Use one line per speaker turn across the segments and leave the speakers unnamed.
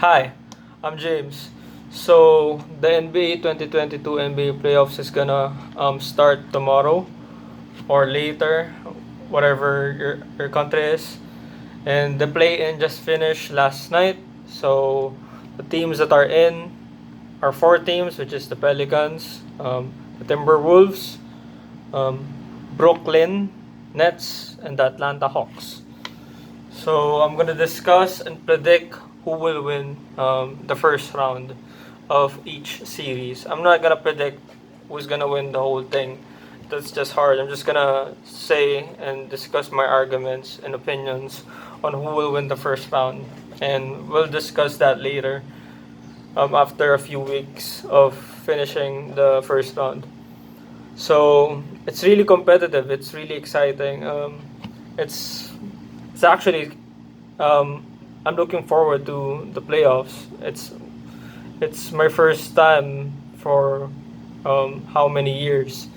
Hi, I'm James. So the NBA 2022 NBA playoffs is gonna start tomorrow or later, whatever your country is. And the play-in just finished last night. So the teams that are in are four teams, which is the Pelicans, the Timberwolves, um, Brooklyn Nets, and the Atlanta Hawks. So I'm gonna discuss and predict who will win the first round of each series. I'm not gonna predict who's gonna win the whole thing. That's just hard. I'm just gonna say and discuss my arguments and opinions on who will win the first round, and we'll discuss that later. After a few weeks of finishing the first round. So it's really competitive. It's really exciting. It's it's actually I'm looking forward to the playoffs. It's my first time for how many years.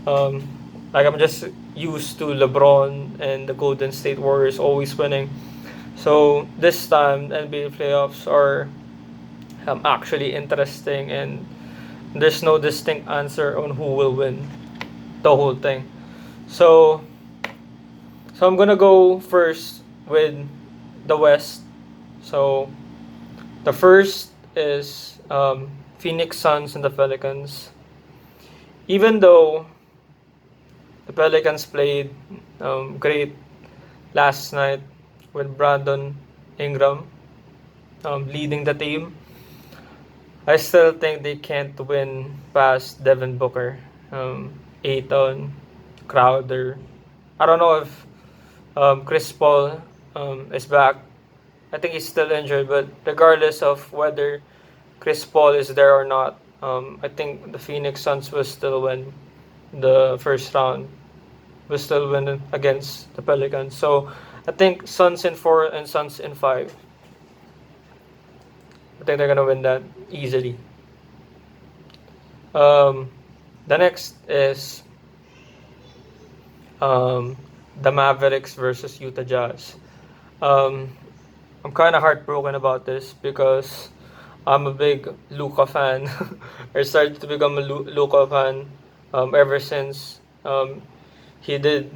Um, like I'm just used to LeBron and the Golden State Warriors always winning. So this time NBA playoffs are actually interesting, and there's no distinct answer on who will win the whole thing. So I'm gonna go first with the West. So the first is Phoenix Suns and the Pelicans. Even though the Pelicans played great last night with Brandon Ingram leading the team, I still think they can't win past Devin Booker, Aiton, Crowder. I don't know if Chris Paul is back. I think he's still injured, but regardless of whether Chris Paul is there or not, I think the Phoenix Suns will still win the first round. Will still win against the Pelicans. So I think Suns in 4 and Suns in 5. I think they're gonna win that easily. Um, the next is um, the Mavericks versus Utah Jazz. Um, I'm kind of heartbroken about this because I'm a big Luka fan. I started to become a Luka fan ever since he did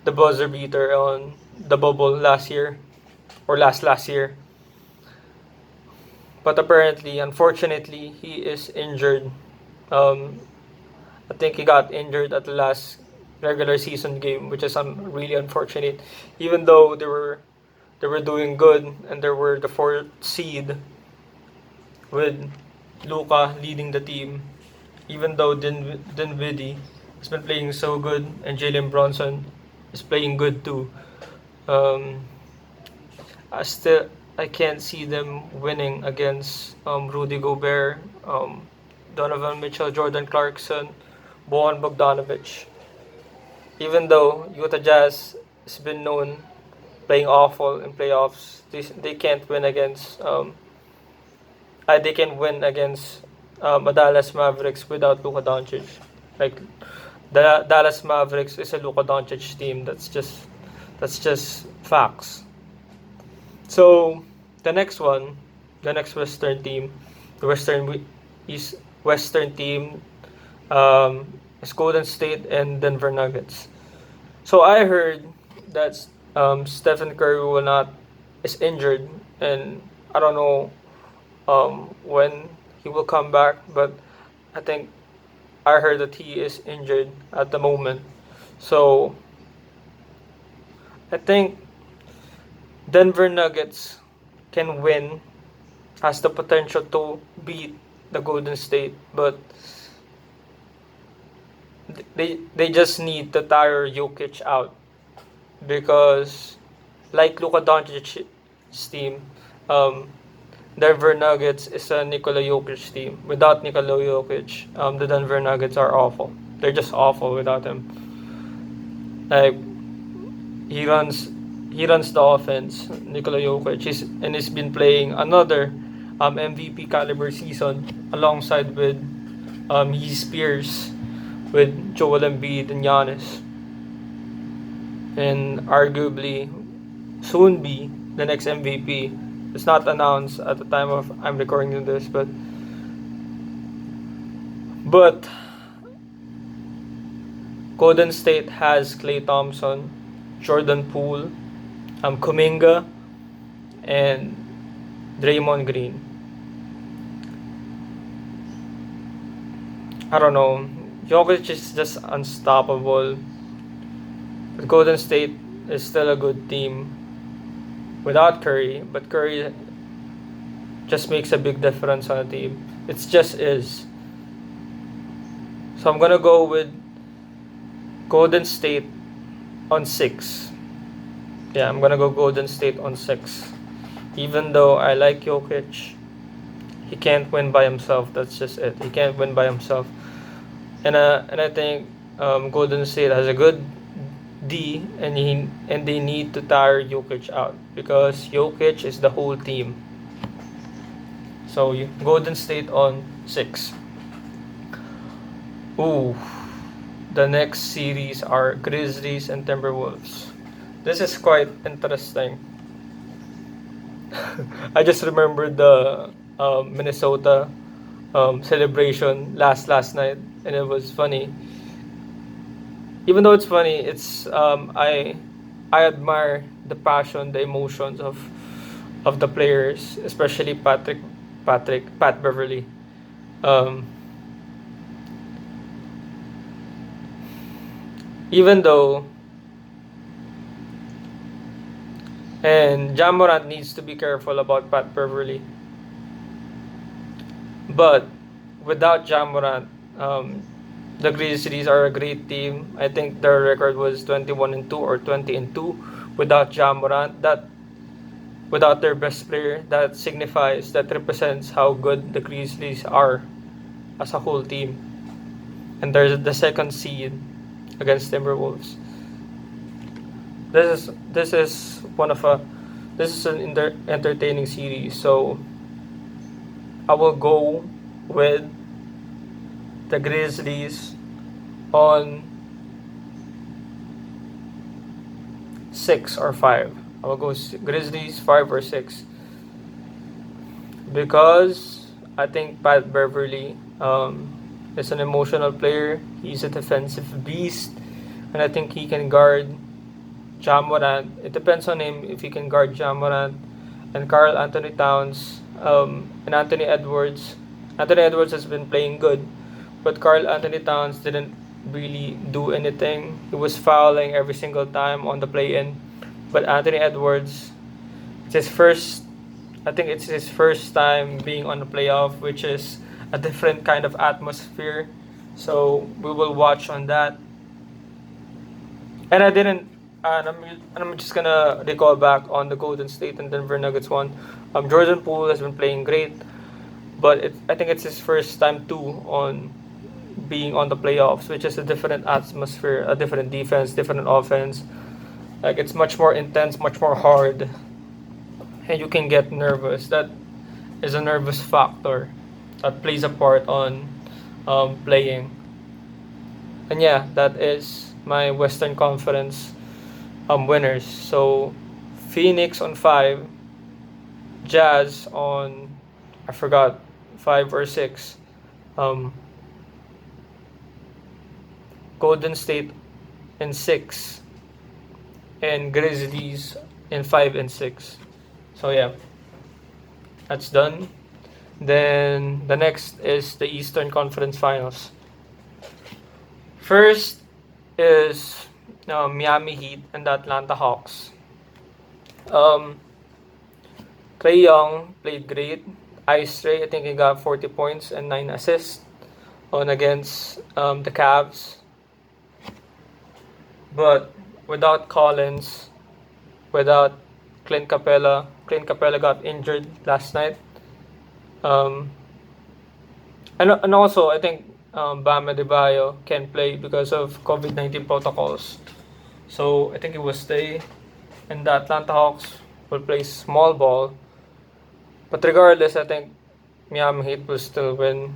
the buzzer beater on the bubble last year or last year. But apparently, unfortunately, he is injured. Um, I think he got injured at the last regular season game, which is really unfortunate. Even though they were doing good and they were the fourth seed with Luka leading the team, even though Dinwiddie has been playing so good and Jalen Bronson is playing good too. Um, I can't see them winning against Rudy Gobert, Donovan Mitchell, Jordan Clarkson, Bojan Bogdanovic. Even though Utah Jazz has been known playing awful in playoffs, they can't win against they can win against a Dallas Mavericks without Luka Doncic. Like the Dallas Mavericks is a Luka Doncic team. That's just facts. So the next one, the next Western team, the Western team is Golden State and Denver Nuggets. So I heard that Stephen Curry will not is injured, and I don't know when he will come back, but I think I heard that he is injured at the moment. So I think Denver Nuggets can win, has the potential to beat the Golden State, but they just need to tire Jokic out because like Luka Doncic's team, um, Denver Nuggets is a Nikola Jokic team. Without Nikola Jokic, the Denver Nuggets are awful. They're just awful without him. Like he runs he runs the offense, Nikola Jokic. He's been playing another MVP caliber season alongside with his peers with Joel Embiid and Giannis, and arguably soon be the next MVP. It's not announced at the time of I'm recording this, but Golden State has Klay Thompson, Jordan Poole, Kuminga, and Draymond Green. I don't know. Jokic is just unstoppable. But Golden State is still a good team without Curry, but Curry just makes a big difference on a team. It just is. So I'm gonna go with Golden State on 6. Yeah, I'm gonna go Golden State on 6. Even though I like Jokic, he can't win by himself. That's just it. He can't win by himself. And I think Golden State has a good D, and they need to tire Jokic out because Jokic is the whole team. So Golden State on 6. Ooh, the next series are Grizzlies and Timberwolves. This is quite interesting. I just remembered the Minnesota celebration last night, and it was funny. Even though it's funny, it's I admire the passion, the emotions of the players, especially Pat Beverly. Um, Even though, and Ja Morant needs to be careful about Pat Beverly, but without Ja Morant, the Grizzlies are a great team. I think their record was 21-2 or 20-2 without Ja Morant. That without their best player, that represents how good the Grizzlies are as a whole team. And there's the second seed against Timberwolves. This is an entertaining series. So I will go with the Grizzlies on 6 or 5. I will go Grizzlies 5 or 6 because I think Pat Beverly is an emotional player. He's a defensive beast, and I think he can guard Ja Morant. It depends on him if he can guard Ja Morant and Karl Anthony Towns and Anthony Edwards. Anthony Edwards has been playing good, but Karl Anthony Towns didn't really do anything. He was fouling every single time on the play-in. But Anthony Edwards, I think it's his first time being on the playoff, which is a different kind of atmosphere. So we will watch on that. And I'm just gonna recall back on the Golden State and Denver Nuggets one. Jordan Poole has been playing great, but I think it's his first time too on being on the playoffs, which is a different atmosphere, a different defense, different offense. Like it's much more intense, much more hard, and you can get nervous. That is a nervous factor that plays a part on playing. And yeah, that is my Western Conference winners. So Phoenix on 5, Jazz on, I forgot, 5 or 6. Golden State in 6, and Grizzlies in 5 and 6. So yeah, that's done. Then the next is the Eastern Conference Finals. First is Miami Heat and the Atlanta Hawks. Trae Young played great. Ice Trae, I think he got 40 points and 9 assists on against the Cavs. But without Collins, without Clint Capella got injured last night. And also I think Bam Adebayo can play because of COVID-19 protocols. So I think he will stay, and the Atlanta Hawks will play small ball. But regardless, I think Miami Heat will still win.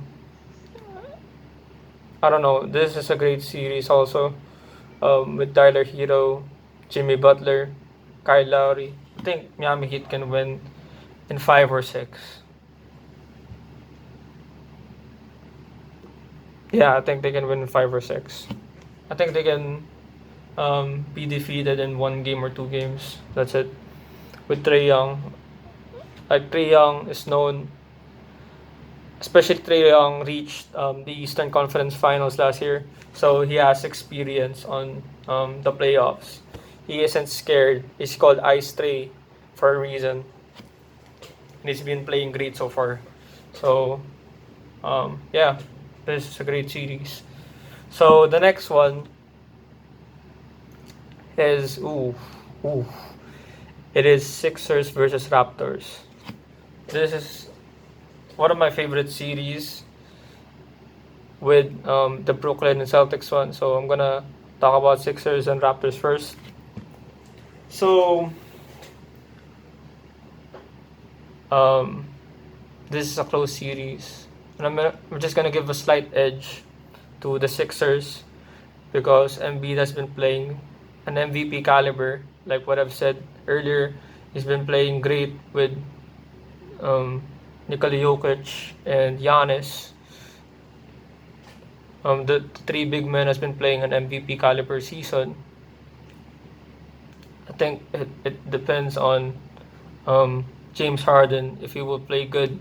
I don't know. This is a great series also, with Tyler Hero, Jimmy Butler, Kyle Lowry. I think Miami Heat can win in 5 or 6. Yeah, I think they can win in 5 or 6. I think they can be defeated in 1 game or 2 games. That's it. With Trae Young, like Trae Young is known, especially Trae Young reached the Eastern Conference Finals last year, so he has experience on the playoffs. He isn't scared. He's called Ice Trae for a reason, and he's been playing great so far. So, yeah, this is a great series. So the next one is ooh, it is Sixers versus Raptors. This is one of my favorite series with the Brooklyn and Celtics one. So I'm gonna talk about Sixers and Raptors first. So this is a close series, and I'm just gonna give a slight edge to the Sixers because Embiid has been playing an MVP caliber. Like what I've said earlier, he's been playing great with Nikola Jokic and Giannis. The three big men has been playing an MVP caliber season. I think it depends on James Harden if he will play good,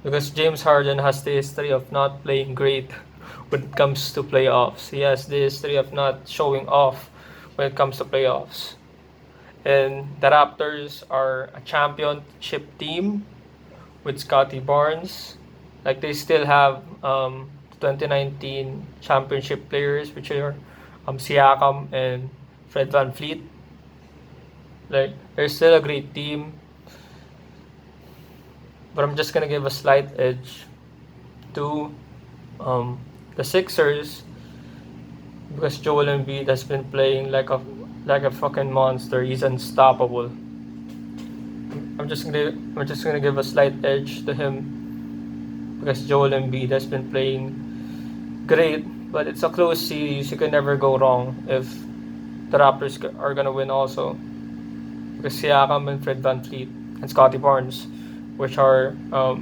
because James Harden has the history of not playing great when it comes to playoffs. He has the history of not showing off when it comes to playoffs. And the Raptors are a championship team with Scottie Barnes. Like they still have 2019 championship players, which are Siakam and Fred VanVleet. Like they're still a great team, but I'm just gonna give a slight edge to the Sixers because Joel Embiid has been playing like a fucking monster. He's unstoppable. I'm just gonna give a slight edge to him because Joel Embiid has been playing great, but it's a close series. You can never go wrong if the Raptors are gonna win also, because Siakam and Fred VanVleet and Scottie Barnes, which are a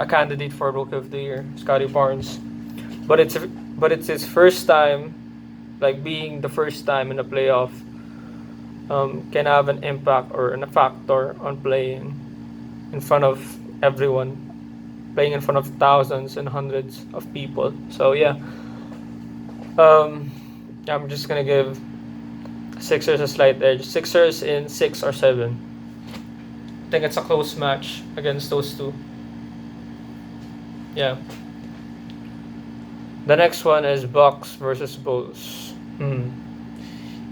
candidate for Rookie of the Year, Scottie Barnes, but it's his first time, like being the first time in a playoff, can have an impact or a factor on playing in front of everyone, playing in front of thousands and hundreds of people. So yeah, I'm just gonna give Sixers a slight edge. Sixers in 6 or 7. I think it's a close match against those two. Yeah. The next one is Bucks versus Bulls.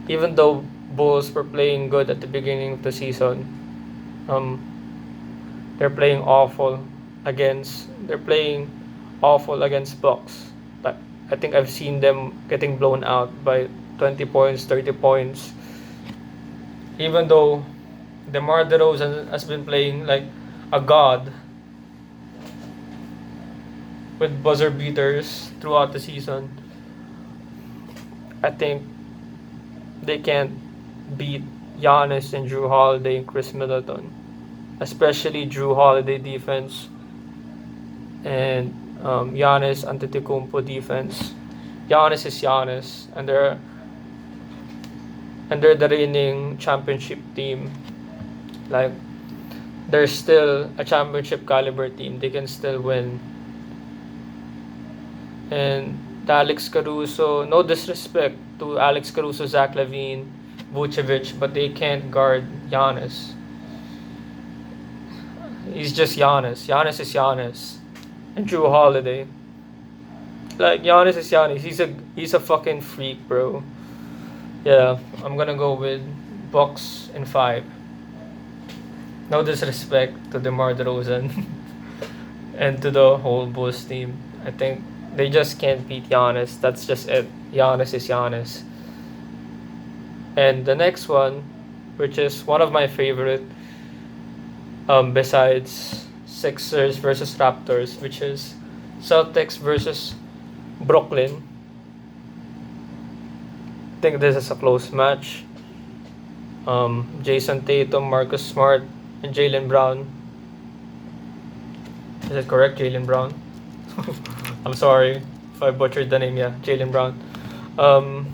Even though Bulls were playing good at the beginning of the season, they're playing awful against Bucks. But I think I've seen them getting blown out by 20 points, 30 points. Even though DeMar DeRozan has been playing like a god with buzzer beaters throughout the season, I think they can't beat Giannis and Jrue Holiday and Chris Middleton, especially Jrue Holiday defense and Giannis Antetokounmpo defense. Giannis is Giannis, and they're the reigning championship team. Like they're still a championship caliber team. They can still win. And Alex Caruso, no disrespect to Alex Caruso, Zach LaVine, Vucevic, but they can't guard Giannis. He's just Giannis. Giannis is Giannis. And Jrue Holiday. Like Giannis is Giannis. He's a fucking freak, bro. Yeah, I'm gonna go with Bucks in 5. No disrespect to DeMar DeRozan and to the whole Bulls team. I think they just can't beat Giannis. That's just it. Giannis is Giannis. And the next one, which is one of my favorite, besides Sixers versus Raptors, which is Celtics versus Brooklyn. I think this is a close match. Jason Tatum, Marcus Smart, and Jaylen Brown. Is that correct, Jaylen Brown? I'm sorry if I butchered the name. Yeah, Jaylen Brown. Um,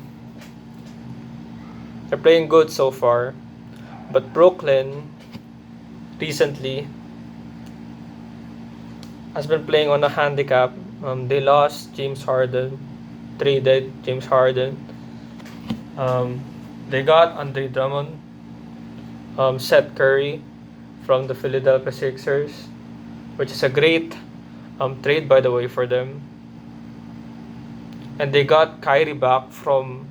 they're playing good so far, but Brooklyn recently has been playing on a handicap. They lost James Harden, traded James Harden. They got Andre Drummond, Seth Curry from the Philadelphia Sixers, which is a great trade, by the way, for them. And they got Kyrie back from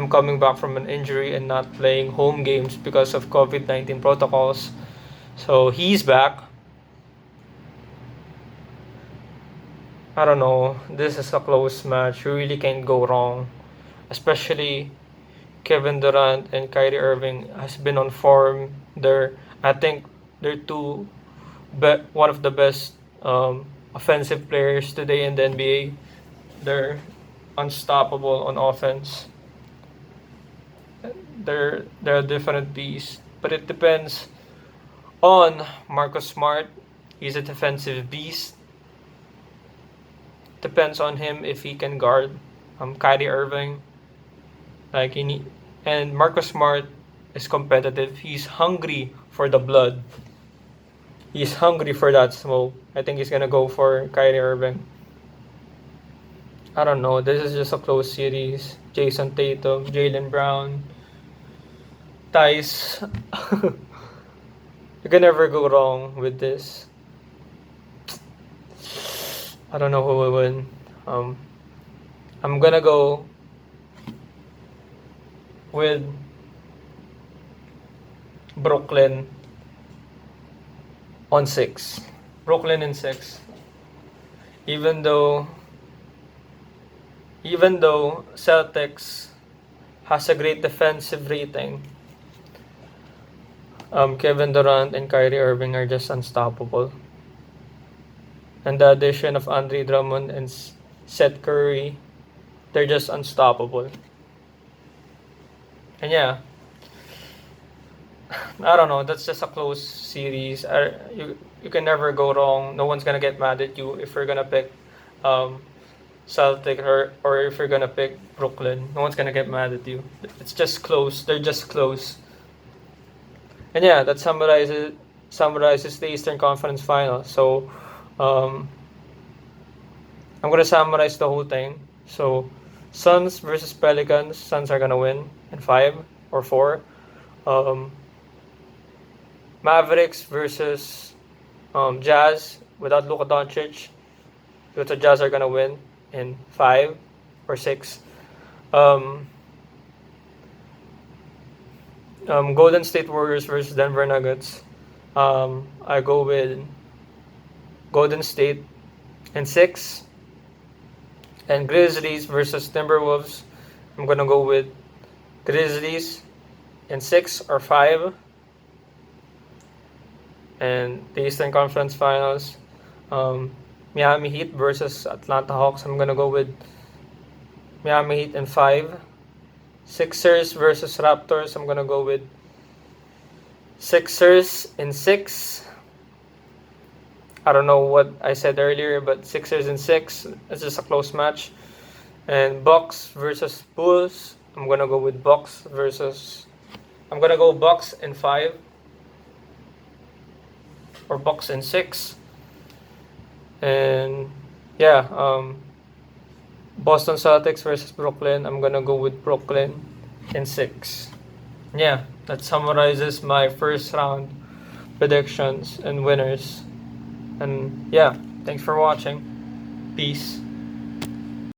coming back from an injury and not playing home games because of COVID-19 protocols. So he's back. I don't know. This is a close match. You really can't go wrong. Especially Kevin Durant and Kyrie Irving has been on form. I think they're one of the best offensive players today in the NBA. They're unstoppable on offense. They're a different beast, but it depends on Marcus Smart. He's a defensive beast. Depends on him if he can guard Kyrie Irving. And Marcus Smart is competitive. He's hungry for the blood. He's hungry for that smoke. I think he's gonna go for Kyrie Irving. I don't know. This is just a close series. Jason Tatum, Jaylen Brown, Tice. You can never go wrong with this. I don't know who will win. I'm gonna go with Brooklyn on 6. Brooklyn in 6. Even though Celtics has a great defensive rating, Kevin Durant and Kyrie Irving are just unstoppable. And the addition of Andre Drummond and Seth Curry, they're just unstoppable. And yeah, I don't know. That's just a close series. You can never go wrong. No one's gonna get mad at you if you're gonna pick Celtic or if you're gonna pick Brooklyn. No one's gonna get mad at you. It's just close. They're just close. And yeah, that summarizes the Eastern Conference Final. So I'm gonna summarize the whole thing. So Suns versus Pelicans. Suns are gonna win in 5 or 4. Mavericks versus Jazz without Luka Doncic. The Jazz are gonna win in 5 or 6. Golden State Warriors versus Denver Nuggets. I go with Golden State in 6. And Grizzlies versus Timberwolves. I'm gonna go with Grizzlies in 6 or 5. And the Eastern Conference Finals, Miami Heat versus Atlanta Hawks. I'm gonna go with Miami Heat in 5. Sixers versus Raptors. I'm gonna go with Sixers in 6. I don't know what I said earlier, but Sixers in 6. It's just a close match. And Bucks versus Bulls. I'm gonna go with Bucks in 5. Or Bucks in 6. And yeah, Boston Celtics versus Brooklyn. I'm gonna go with Brooklyn in 6. Yeah, that summarizes my first round predictions and winners. And yeah, thanks for watching. Peace.